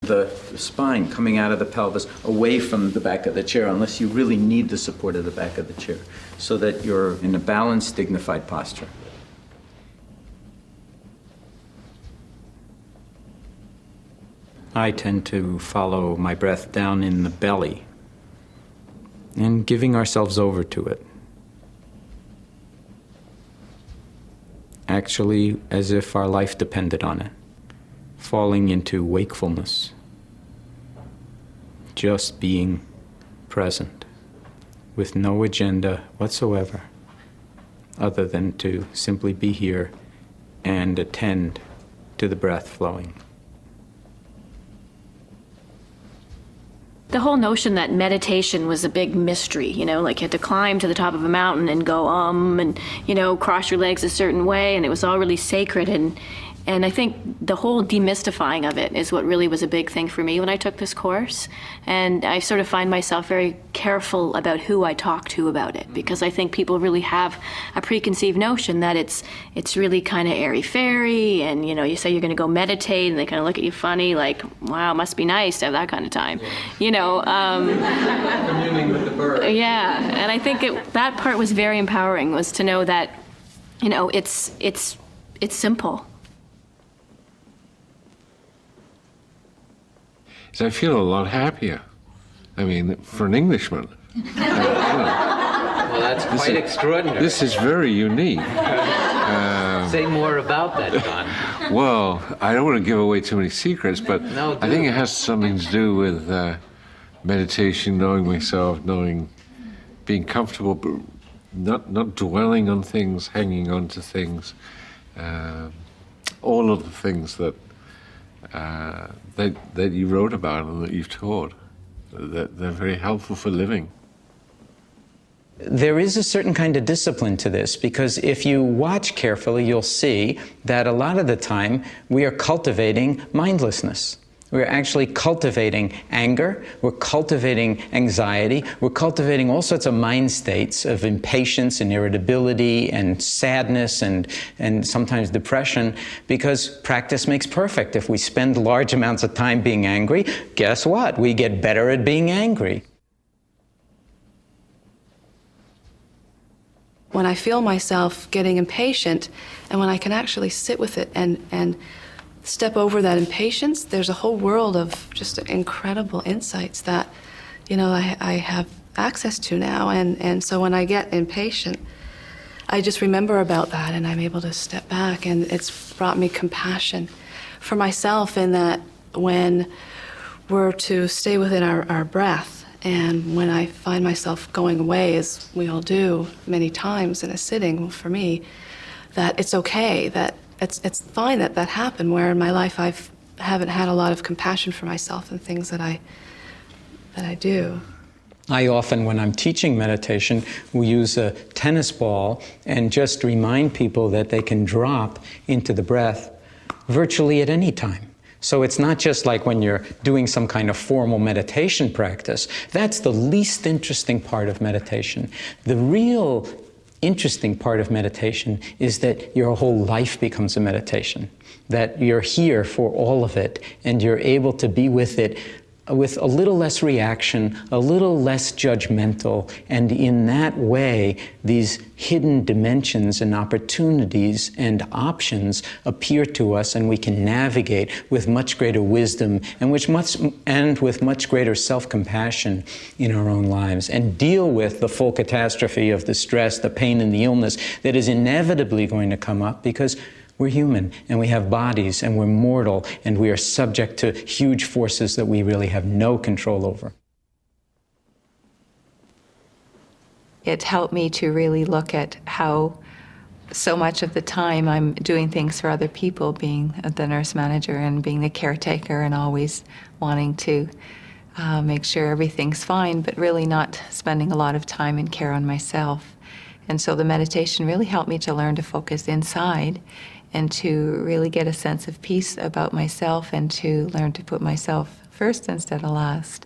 the spine coming out of the pelvis away from the back of the chair, unless you really need the support of the back of the chair, so that you're in a balanced, dignified posture. I tend to follow my breath down in the belly and giving ourselves over to it. Actually, as if our life depended on it. Falling into wakefulness. Just being present with no agenda whatsoever other than to simply be here and attend to the breath flowing. The whole notion that meditation was a big mystery, you know, like you had to climb to the top of a mountain and go, and, you know, cross your legs a certain way, and it was all really sacred. And I think the whole demystifying of it is what really was a big thing for me when I took this course. And I sort of find myself very careful about who I talk to about it, because I think people really have a preconceived notion that it's really kind of airy-fairy, and, you know, you say you're going to go meditate, and they kind of look at you funny, like, wow, must be nice to have that kind of time, you know. Communing with the bird. Yeah, and I think that part was very empowering, was to know that, you know, it's simple. So I feel a lot happier. I mean, for an Englishman. Well, that's quite extraordinary. This is very unique. Say more about that, John. Well, I don't want to give away too many secrets, but No, I think it has something to do with meditation, knowing myself, being comfortable, but not dwelling on things, hanging on to things. All of the things that you wrote about and that you've taught, that they're very helpful for living. There is a certain kind of discipline to this, because if you watch carefully, you'll see that a lot of the time we are cultivating mindlessness. We're actually cultivating anger, we're cultivating anxiety, we're cultivating all sorts of mind states of impatience and irritability and sadness and sometimes depression, because practice makes perfect. If we spend large amounts of time being angry, guess what? We get better at being angry. When I feel myself getting impatient, and when I can actually sit with it and step over that impatience, there's a whole world of just incredible insights that, you know, I have access to now. And so when I get impatient, I just remember about that, and I'm able to step back, and it's brought me compassion for myself, in that when we're to stay within our breath, and when I find myself going away, as we all do many times in a sitting, for me, that it's okay, that it's fine that happened, where in my life I haven't had a lot of compassion for myself and things that I do. I often, when I'm teaching meditation, will use a tennis ball and just remind people that they can drop into the breath virtually at any time. So it's not just like when you're doing some kind of formal meditation practice. That's the least interesting part of meditation. The real interesting part of meditation is that your whole life becomes a meditation, that you're here for all of it, and you're able to be with it with a little less reaction, a little less judgmental, and in that way, these hidden dimensions and opportunities and options appear to us, and we can navigate with much greater wisdom and with much greater self-compassion in our own lives, and deal with the full catastrophe of the stress, the pain, and the illness that is inevitably going to come up, because we're human, and we have bodies, and we're mortal, and we are subject to huge forces that we really have no control over. It helped me to really look at how so much of the time I'm doing things for other people, being the nurse manager and being the caretaker, and always wanting to make sure everything's fine, but really not spending a lot of time and care on myself. And so the meditation really helped me to learn to focus inside, and to really get a sense of peace about myself, and to learn to put myself first instead of last.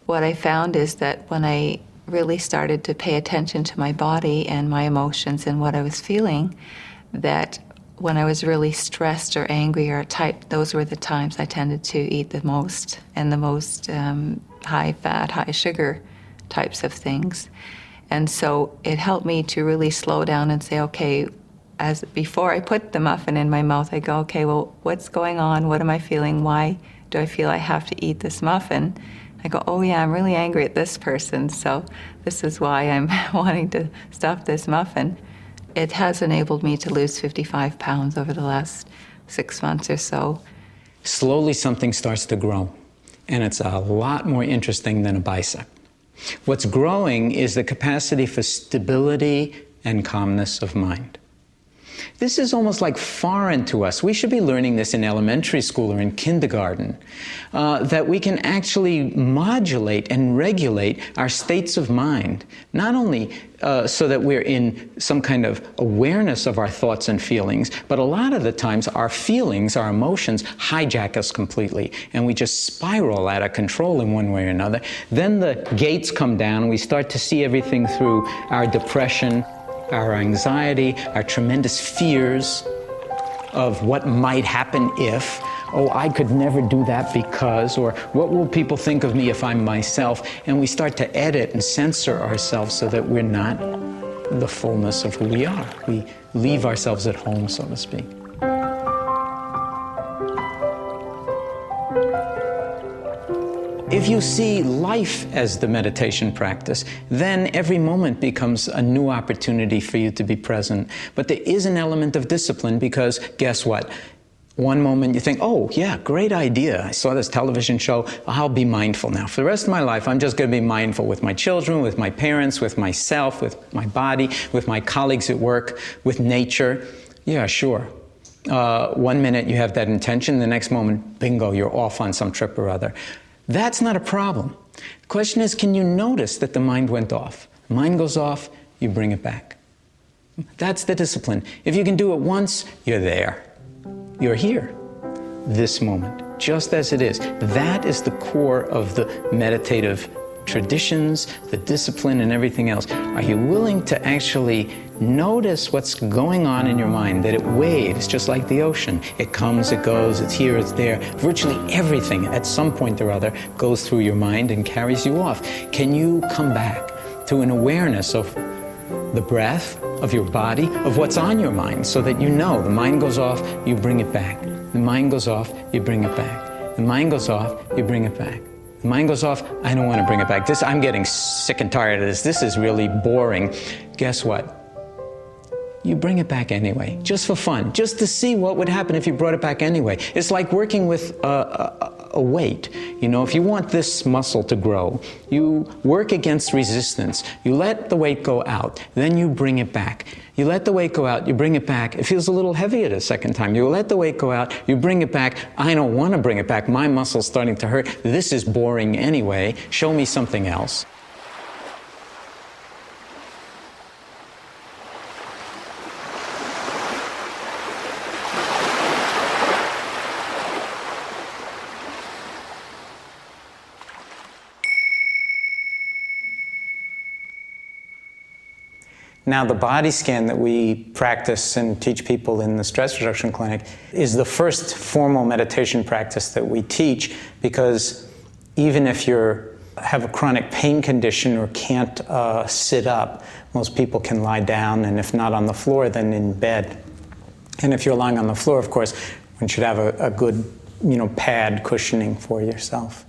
What I found is that when I really started to pay attention to my body and my emotions and what I was feeling, that when I was really stressed or angry or type, those were the times I tended to eat the most, and the most high fat, high sugar types of things. And so it helped me to really slow down and say, okay, as before I put the muffin in my mouth, I go, okay, well, what's going on? What am I feeling? Why do I feel I have to eat this muffin? I go, oh yeah, I'm really angry at this person, so this is why I'm wanting to stop this muffin. It has enabled me to lose 55 pounds over the last 6 months or so. Slowly something starts to grow, and it's a lot more interesting than a bicep. What's growing is the capacity for stability and calmness of mind. This is almost like foreign to us. We should be learning this in elementary school or in kindergarten, that we can actually modulate and regulate our states of mind, not only so that we're in some kind of awareness of our thoughts and feelings, but a lot of the times our feelings, our emotions, hijack us completely, and we just spiral out of control in one way or another. Then the gates come down, and we start to see everything through our depression, our anxiety, our tremendous fears of what might happen if, oh, I could never do that because, or what will people think of me if I'm myself? And we start to edit and censor ourselves so that we're not the fullness of who we are. We leave ourselves at home, so to speak. If you see life as the meditation practice, then every moment becomes a new opportunity for you to be present. But there is an element of discipline because, guess what? One moment you think, oh, yeah, great idea. I saw this television show. I'll be mindful now. For the rest of my life, I'm just going to be mindful with my children, with my parents, with myself, with my body, with my colleagues at work, with nature. Yeah, sure. 1 minute you have that intention, the next moment, bingo, you're off on some trip or other. That's not a problem. The question is, can you notice that the mind went off? The mind goes off, you bring it back. That's the discipline. If you can do it once, you're there. You're here, this moment, just as it is. That is the core of the meditative traditions, the discipline, and everything else. Are you willing to actually notice what's going on in your mind, that it waves just like the ocean? It comes, it goes, it's here, it's there. Virtually everything at some point or other goes through your mind and carries you off. Can you come back to an awareness of the breath, of your body, of what's on your mind, so that you know the mind goes off, you bring it back. The mind goes off, you bring it back. The mind goes off, you bring it back. The mind goes off, I don't want to bring it back. I'm getting sick and tired of this. This is really boring. Guess what? You bring it back anyway, just for fun, just to see what would happen if you brought it back anyway. It's like working with a weight. You know, if you want this muscle to grow, you work against resistance. You let the weight go out, then you bring it back. You let the weight go out, you bring it back. It feels a little heavier the second time. You let the weight go out, you bring it back. I don't want to bring it back. My muscle's starting to hurt. This is boring anyway. Show me something else. Now, the body scan that we practice and teach people in the stress reduction clinic is the first formal meditation practice that we teach, because even if you have a chronic pain condition or can't sit up, most people can lie down, and if not on the floor, then in bed. And if you're lying on the floor, of course, one should have a good, pad cushioning for yourself.